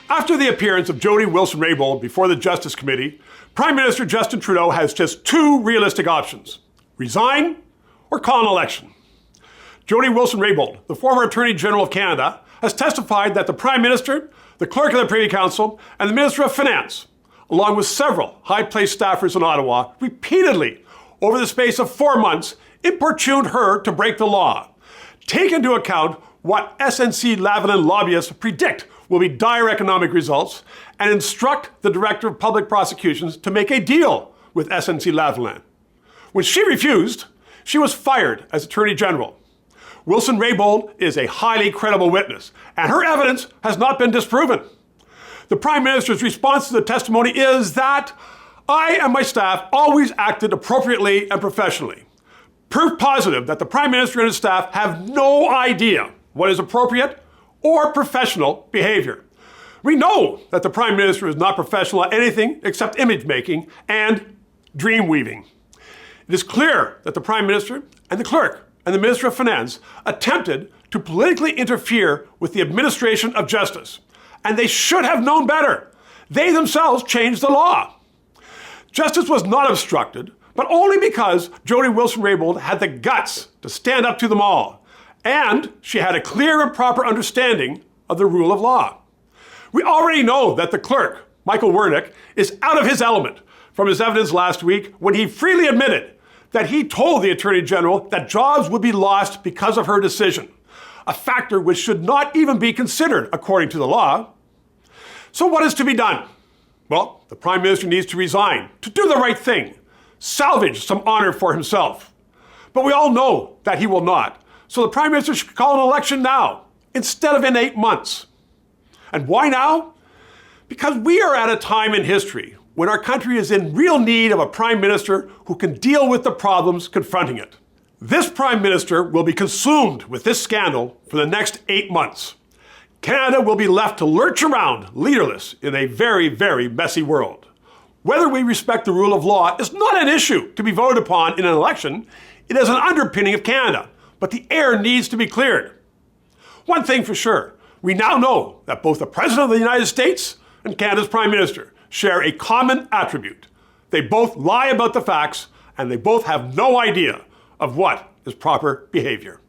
After the appearance of Jody Wilson-Raybould before the Justice Committee, Prime Minister Justin Trudeau has just two realistic options: resign or call an election. Jody Wilson-Raybould, the former Attorney General of Canada, has testified that the Prime Minister, the Clerk of the Privy Council, and the Minister of Finance, along with several high-placed staffers in Ottawa, repeatedly, over the space of 4 months, importuned her to break the law. Take into account what SNC-Lavalin lobbyists predict will be dire economic results, and instruct the Director of Public Prosecutions to make a deal with SNC-Lavalin. When she refused, she was fired as Attorney General. Wilson-Raybould is a highly credible witness, and her evidence has not been disproven. The Prime Minister's response to the testimony is that I and my staff always acted appropriately and professionally. Proof positive that the Prime Minister and his staff have no idea what is appropriate or professional behavior. We know that the Prime Minister is not professional at anything except image making and dream weaving. It is clear that the Prime Minister and the Clerk and the Minister of Finance attempted to politically interfere with the administration of justice, and they should have known better. They themselves changed the law. Justice was not obstructed, but only because Jody Wilson-Raybould had the guts to stand up to them all, and she had a clear and proper understanding of the rule of law. We already know that the clerk, Michael Wernick, is out of his element from his evidence last week when he freely admitted that he told the Attorney General that jobs would be lost because of her decision, a factor which should not even be considered according to the law. So what is to be done? Well, the Prime Minister needs to resign, to do the right thing, salvage some honor for himself. But we all know that he will not. So the Prime Minister should call an election now, instead of in 8 months. And why now? Because we are at a time in history when our country is in real need of a Prime Minister who can deal with the problems confronting it. This Prime Minister will be consumed with this scandal for the next 8 months. Canada will be left to lurch around leaderless in a very, very messy world. Whether we respect the rule of law is not an issue to be voted upon in an election. It is an underpinning of Canada, but the air needs to be cleared. One thing for sure, we now know that both the President of the United States and Canada's Prime Minister share a common attribute. They both lie about the facts, and they both have no idea of what is proper behavior.